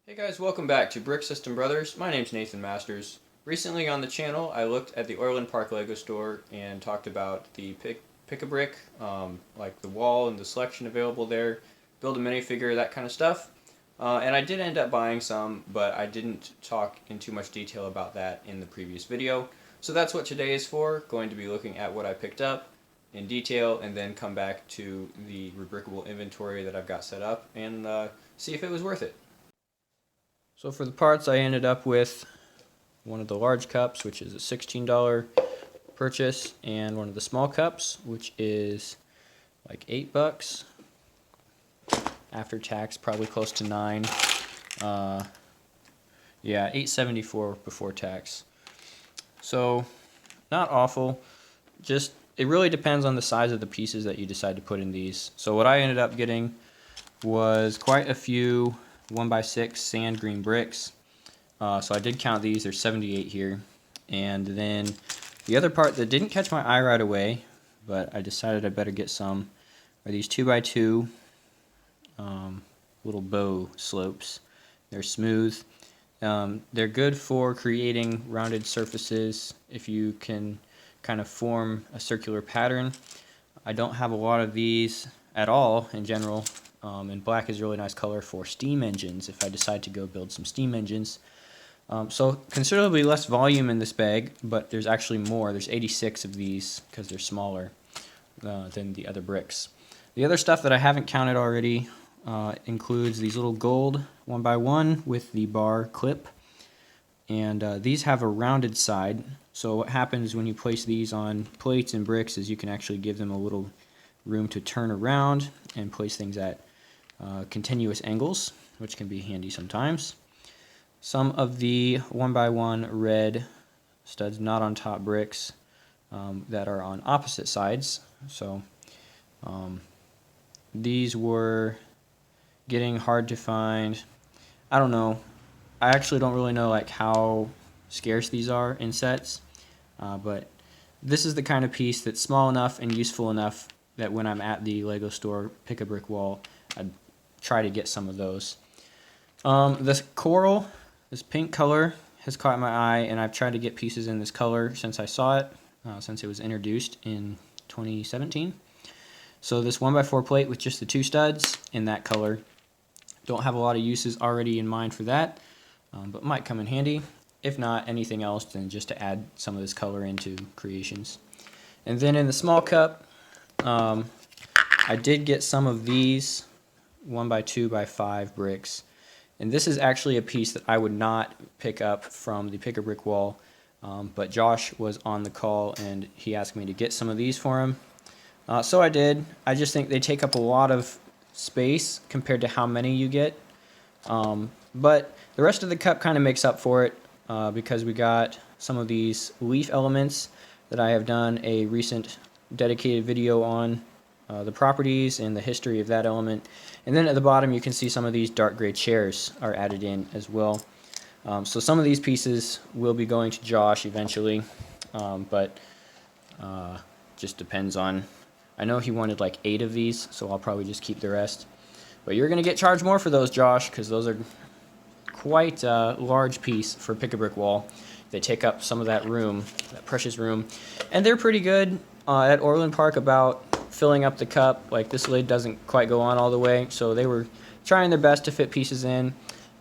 Hey guys, welcome back to Brick System Brothers. My name's Nathan Masters. Recently on the channel, I looked at the Orland Park Lego store and talked about the pick-a-brick, like the wall and the selection available there, build a minifigure, that kind of stuff. And I did end up buying some, but I didn't talk in too much detail about that in the previous video. So that's what today is for, going to be looking at what I picked up in detail and then come back to the rebrickable inventory that I've got set up and see if it was worth it. So for the parts, I ended up with one of the large cups, which is a $16 purchase, and one of the small cups, which is like $8 after tax, probably close to $9. Yeah, $8.74 before tax. So not awful. Just it really depends on the size of the pieces that you decide to put in these. So what I ended up getting was quite a few 1x6 sand green bricks. So I did count these, there's 78 here. And then the other part that didn't catch my eye right away, but I decided I better get some, are these 2x2 little bow slopes. They're smooth. They're good for creating rounded surfaces if you can kind of form a circular pattern. I don't have a lot of these at all in general. And black is a really nice color for steam engines if I decide to go build some steam engines. So considerably less volume in this bag, but there's actually more. There's 86 of these because they're smaller than the other bricks. The other stuff that I haven't counted already includes these little gold 1x1 with the bar clip. And these have a rounded side. So what happens when you place these on plates and bricks is you can actually give them a little room to turn around and place things at continuous angles, which can be handy sometimes. Some of the 1x1 red studs not on top bricks that are on opposite sides. So these were getting hard to find. I don't know. I actually don't really know like how scarce these are in sets, but this is the kind of piece that's small enough and useful enough that when I'm at the Lego store, pick a brick wall, I'd try to get some of those. This coral, this pink color, has caught my eye, and I've tried to get pieces in this color since I saw it, since it was introduced in 2017. So this 1x4 plate with just the two studs in that color. Don't have a lot of uses already in mind for that, but might come in handy. If not anything else, then just to add some of this color into creations. And then in the small cup, I did get some of these 1x2x5 bricks, and this is actually a piece that I would not pick up from the pick-a-brick wall, but Josh was on the call and he asked me to get some of these for him. So I did. I just think they take up a lot of space compared to how many you get, but the rest of the cup kind of makes up for it because we got some of these leaf elements that I have done a recent dedicated video on the properties and the history of that element. And then at the bottom you can see some of these dark gray chairs are added in as well. So some of these pieces will be going to Josh eventually, but just depends on, I know he wanted like 8 of these, so I'll probably just keep the rest. But you're going to get charged more for those, Josh, because those are quite a large piece for pick-a-brick wall. They take up some of that room, that precious room, and they're pretty good at Orland Park about filling up the cup. Like this lid doesn't quite go on all the way, so they were trying their best to fit pieces in.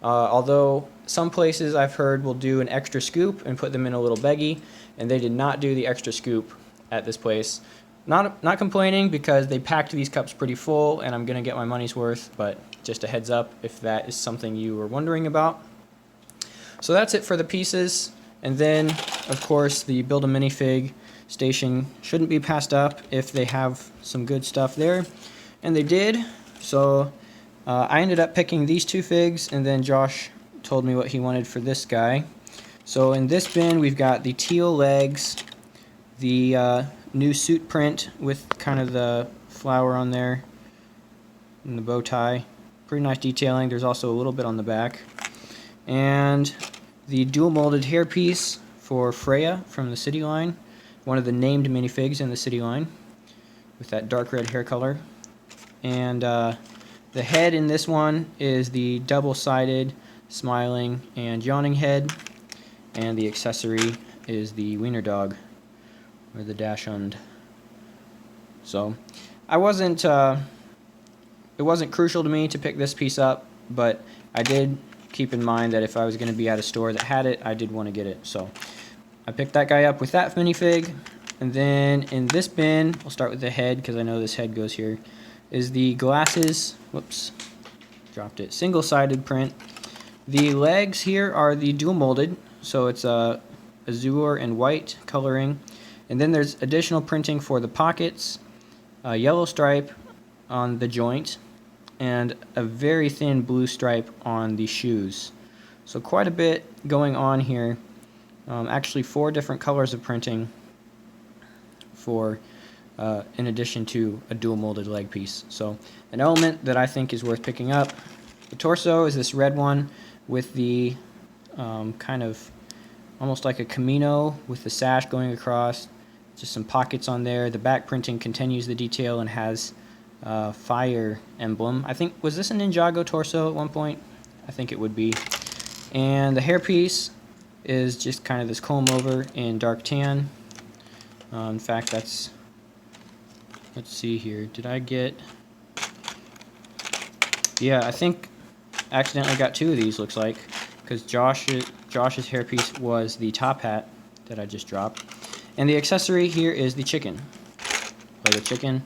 Although some places I've heard will do an extra scoop and put them in a little baggie, and they did not do the extra scoop at this place. Not complaining because they packed these cups pretty full, and I'm gonna get my money's worth. But just a heads up if that is something you were wondering about. So that's it for the pieces. And then, of course, the Build a Minifig station shouldn't be passed up if they have some good stuff there. And they did. So I ended up picking these 2 figs, and then Josh told me what he wanted for this guy. So in this bin, we've got the teal legs, the new suit print with kind of the flower on there, and the bow tie. Pretty nice detailing. There's also a little bit on the back. And the dual molded hairpiece for Freya from the City line, one of the named minifigs in the City line, with that dark red hair color. And The head in this one is the double-sided smiling, and yawning head, and the accessory is the wiener dog, or the dachshund. So it wasn't crucial to me to pick this piece up, but I did keep in mind that if I was going to be at a store that had it, I did want to get it. So I picked that guy up with that minifig. And then in this bin, we'll start with the head because I know this head goes here, is the glasses, whoops, dropped it, single-sided print. The legs here are the dual molded, so it's azure and white coloring. And then there's additional printing for the pockets, a yellow stripe on the joint, and a very thin blue stripe on the shoes. So quite a bit going on here. Actually 4 different colors of printing for in addition to a dual molded leg piece. So an element that I think is worth picking up. The torso is this red one with the kind of almost like a Camino with the sash going across, just some pockets on there. The back printing continues the detail and has fire emblem. I think, was this a Ninjago torso at one point? I think it would be. And the hairpiece is just kind of this comb over in dark tan. In fact, let's see here. Did I get... Yeah, I think I accidentally got 2 of these, looks like, because Josh's hairpiece was the top hat that I just dropped. And the accessory here is the chicken. Lego chicken.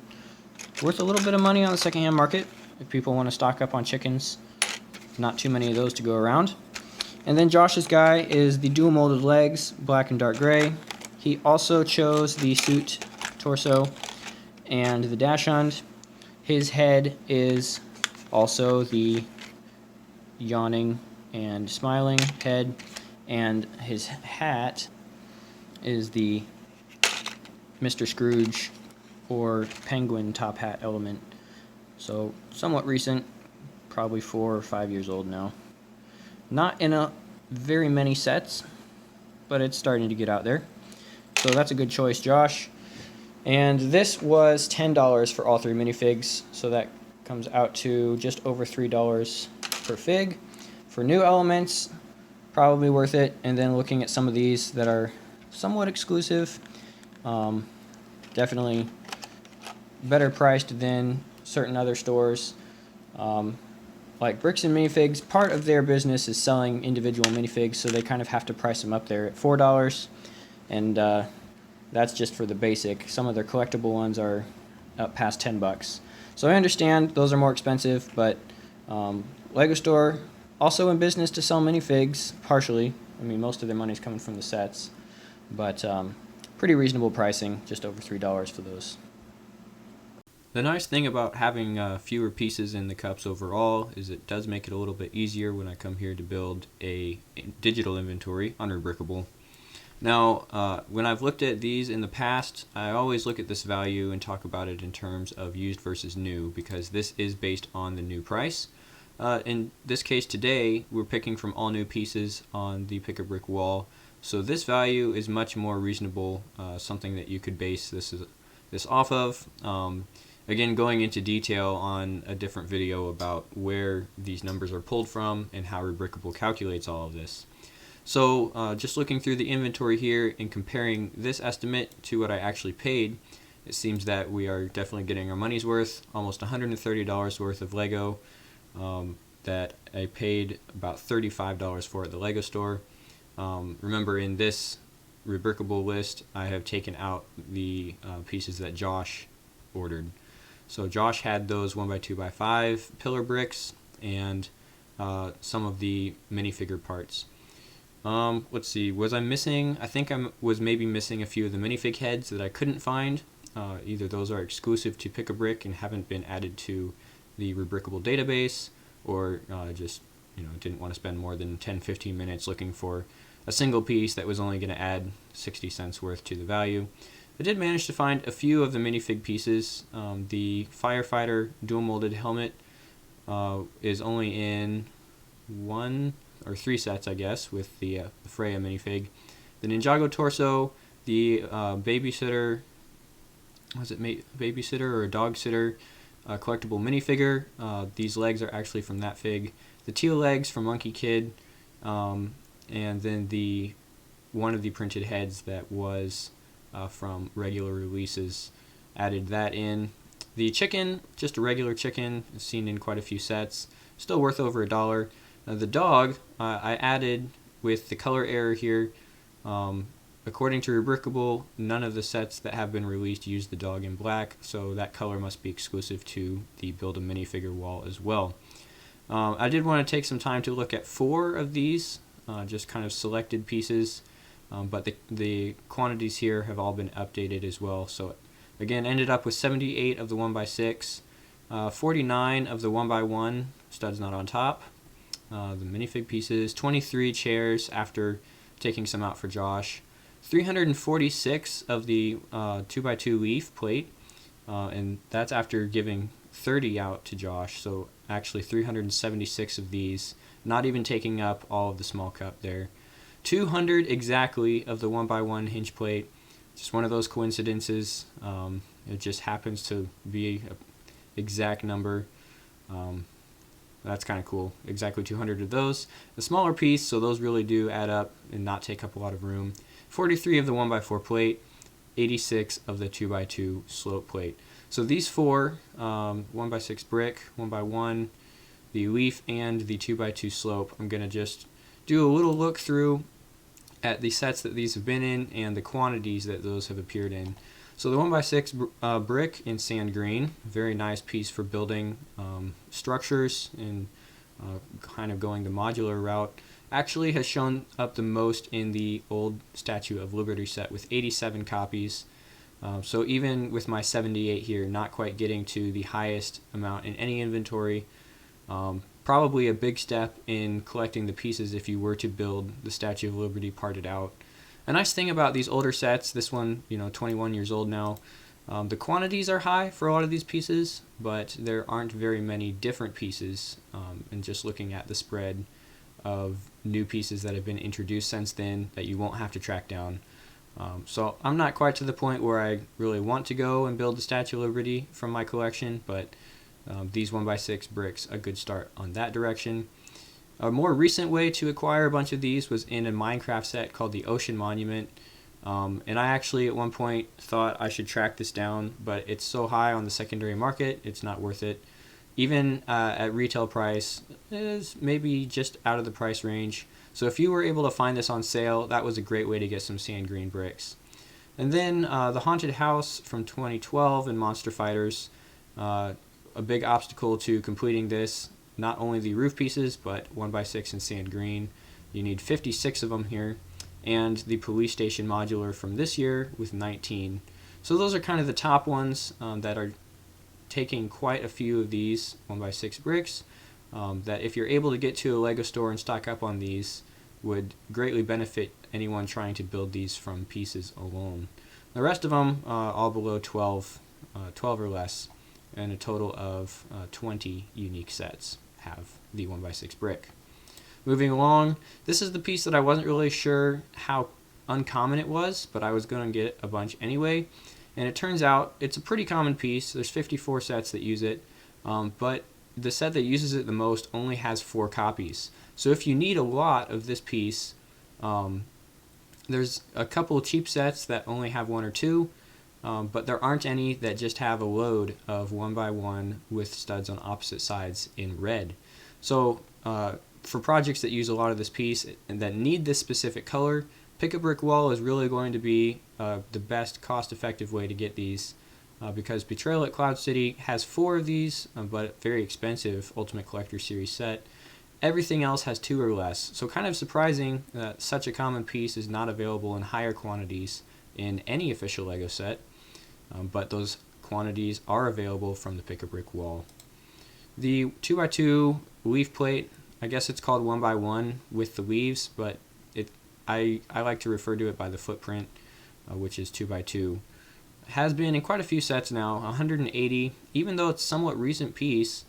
Worth a little bit of money on the secondhand market if people want to stock up on chickens. Not too many of those to go around. And then Josh's guy is the dual molded legs, black and dark gray. He also chose the suit torso and the dachshund. His head is also the yawning and smiling head, and his hat is the Mr. Scrooge or penguin top hat element. So somewhat recent, probably 4 or 5 years old now. Not in a very many sets, but it's starting to get out there. So that's a good choice, Josh. And this was $10 for all 3 minifigs, so that comes out to just over $3 per fig. For new elements, probably worth it. And then looking at some of these that are somewhat exclusive, definitely better priced than certain other stores. Like Bricks and Minifigs, part of their business is selling individual minifigs, so they kind of have to price them up there at $4, and that's just for the basic. Some of their collectible ones are up past $10. So I understand those are more expensive, but Lego Store also in business to sell minifigs, partially. I mean, most of their money is coming from the sets, but pretty reasonable pricing, just over $3 for those. The nice thing about having fewer pieces in the cups overall is it does make it a little bit easier when I come here to build a digital inventory on Rebrickable. Now, when I've looked at these in the past, I always look at this value and talk about it in terms of used versus new, because this is based on the new price. In this case today, we're picking from all new pieces on the Pick-A-Brick wall, so this value is much more reasonable, something that you could base this off of. Again, going into detail on a different video about where these numbers are pulled from and how Rebrickable calculates all of this. So just looking through the inventory here and comparing this estimate to what I actually paid, it seems that we are definitely getting our money's worth, almost $130 worth of Lego that I paid about $35 for at the Lego store. Remember, in this Rebrickable list, I have taken out the pieces that Josh ordered. So Josh had those 1x2x5 pillar bricks and some of the minifigure parts. Let's see, was I missing? I think I was maybe missing a few of the minifig heads that I couldn't find. Either those are exclusive to Pick-A-Brick and haven't been added to the Rebrickable database, or just didn't want to spend more than 10-15 minutes looking for a single piece that was only going to add 60 cents worth to the value. I did manage to find a few of the minifig pieces. The firefighter dual molded helmet is only in 1 or 3 sets, I guess, with the Freya minifig. The Ninjago torso, the babysitter, was it babysitter or a dog sitter collectible minifigure. These legs are actually from that fig. the teal legs from Monkey Kid, and then one of the printed heads that was from regular releases. Added that in. The chicken, just a regular chicken, seen in quite a few sets, still worth over $1. The dog, I added with the color error here. According to Rubricable, none of the sets that have been released use the dog in black, so that color must be exclusive to the Build a Minifigure wall as well. I did want to take some time to look at 4 of these, just kind of selected pieces, but the quantities here have all been updated as well. So again, ended up with 78 of the 1x6, 49 of the 1x1, studs not on top, the minifig pieces, 23 chairs after taking some out for Josh, 346 of the 2x2 leaf plate, and that's after giving 30 out to Josh, so actually 376 of these, not even taking up all of the small cup there. 200 exactly of the 1x1 hinge plate, just one of those coincidences. It just happens to be an exact number. That's kind of cool. Exactly 200 of those. A smaller piece, so those really do add up and not take up a lot of room. 43 of the 1x4 plate, 86 of the 2x2 slope plate. So these 4, 1x6 brick, 1x1, the leaf, and the 2x2 slope, I'm going to just do a little look through at the sets that these have been in and the quantities that those have appeared in. So the 1x6 brick in sand green, very nice piece for building structures and kind of going the modular route. Actually has shown up the most in the old Statue of Liberty set with 87 copies. So even with my 78 here, not quite getting to the highest amount in any inventory. Probably a big step in collecting the pieces if you were to build the Statue of Liberty parted out. A nice thing about these older sets, this one, 21 years old now, the quantities are high for a lot of these pieces, but there aren't very many different pieces, and just looking at the spread of new pieces that have been introduced since then that you won't have to track down. So I'm not quite to the point where I really want to go and build the Statue of Liberty from my collection, but these 1x6 bricks, a good start on that direction. A more recent way to acquire a bunch of these was in a Minecraft set called the Ocean Monument. And I actually at one point thought I should track this down, but it's so high on the secondary market, it's not worth it. Even at retail price, it is maybe just out of the price range. So if you were able to find this on sale, that was a great way to get some sand green bricks. And then the Haunted House from 2012 in Monster Fighters. A big obstacle to completing this, not only the roof pieces, but 1x6 in sand green. You need 56 of them here. And the police station modular from this year with 19. So those are kind of the top ones that are taking quite a few of these 1x6 bricks. That if you're able to get to a Lego store and stock up on these, would greatly benefit anyone trying to build these from pieces alone. The rest of them all below 12 or less, and a total of 20 unique sets have the 1x6 brick. Moving along, this is the piece that I wasn't really sure how uncommon it was, but I was going to get a bunch anyway. And it turns out it's a pretty common piece. There's 54 sets that use it, but the set that uses it the most only has 4 copies. So if you need a lot of this piece, there's a couple of cheap sets that only have 1 or 2, but there aren't any that just have a load of 1x1 with studs on opposite sides in red. So for projects that use a lot of this piece and that need this specific color, Pick a Brick Wall is really going to be the best cost-effective way to get these, because Betrayal at Cloud City has 4 of these, but very expensive Ultimate Collector Series set. Everything else has 2 or less, so kind of surprising that such a common piece is not available in higher quantities in any official LEGO set, but those quantities are available from the Pick a Brick Wall. The 2x2 leaf plate, I guess it's called 1x1 with the leaves, but I like to refer to it by the footprint, which is 2x2. Has been in quite a few sets now, 180, even though it's a somewhat recent piece.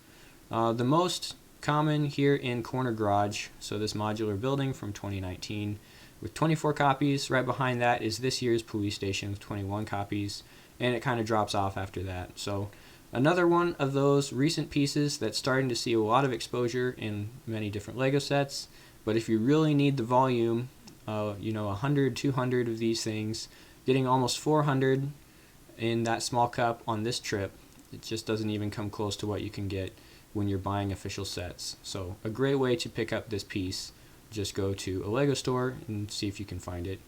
The most common here in Corner Garage, so this modular building from 2019 with 24 copies. Right behind that is this year's police station with 21 copies, and it kind of drops off after that. So Another one of those recent pieces that's starting to see a lot of exposure in many different Lego sets, but if you really need the volume, 100, 200 of these things, getting almost 400 in that small cup on this trip, it just doesn't even come close to what you can get when you're buying official sets. So a great way to pick up this piece, just go to a Lego store and see if you can find it.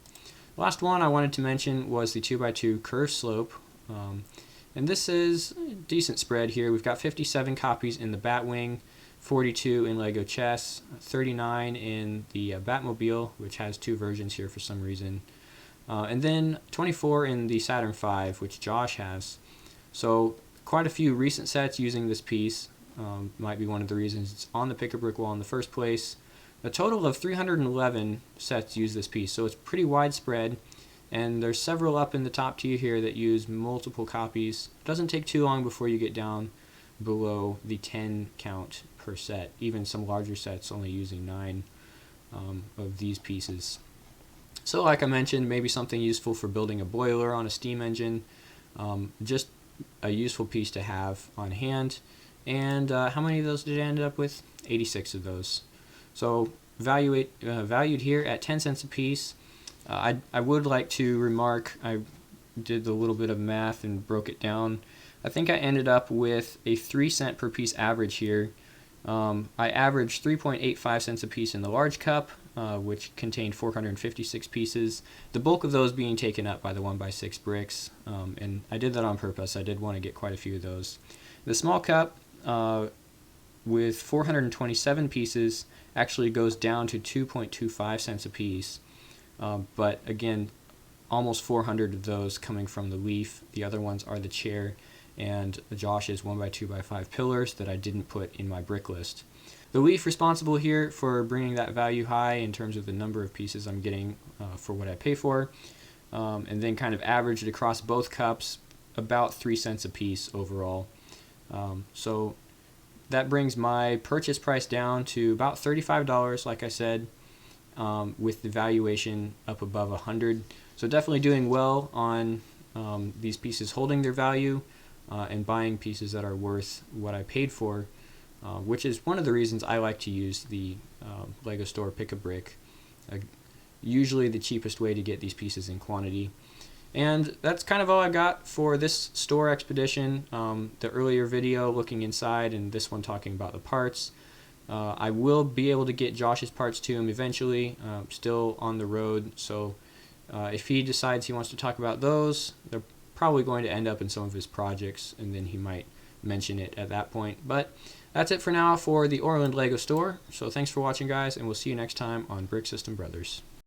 Last one I wanted to mention was the 2x2 curve slope. And this is a decent spread here. We've got 57 copies in the Batwing, 42 in Lego Chess, 39 in the Batmobile, which has two versions here for some reason, and then 24 in the Saturn V, which Josh has. So quite a few recent sets using this piece. Might be one of the reasons it's on the Pick-a-Brick wall in the first place. A total of 311 sets use this piece, so it's pretty widespread. And there's several up in the top tier here that use multiple copies. It doesn't take too long before you get down below the 10 count per set. Even some larger sets only using 9 of these pieces. So like I mentioned, maybe something useful for building a boiler on a steam engine. Just a useful piece to have on hand. And how many of those did I end up with? 86 of those. So valued here at 10 cents a piece. I would like to remark, I did a little bit of math and broke it down. I think I ended up with a 3 cent per piece average here. I averaged 3.85 cents a piece in the large cup, which contained 456 pieces. The bulk of those being taken up by the 1x6 bricks, and I did that on purpose. I did want to get quite a few of those. The small cup, with 427 pieces, actually goes down to 2.25 cents a piece. But again, almost 400 of those coming from the leaf. The other ones are the chair and Josh's 1x2x5 pillars that I didn't put in my brick list. The leaf responsible here for bringing that value high in terms of the number of pieces I'm getting for what I pay for, and then kind of averaged across both cups about 3 cents a piece overall. So that brings my purchase price down to about $35, like I said. With the valuation up above 100. So definitely doing well on these pieces holding their value and buying pieces that are worth what I paid for, which is one of the reasons I like to use the Lego Store Pick-a-Brick. Usually the cheapest way to get these pieces in quantity. And that's kind of all I got for this store expedition. The earlier video looking inside and this one talking about the parts. I will be able to get Josh's parts to him eventually, still on the road, so if he decides he wants to talk about those, they're probably going to end up in some of his projects, and then he might mention it at that point. But that's it for now for the Orland Lego store, so thanks for watching, guys, and we'll see you next time on Brick System Brothers.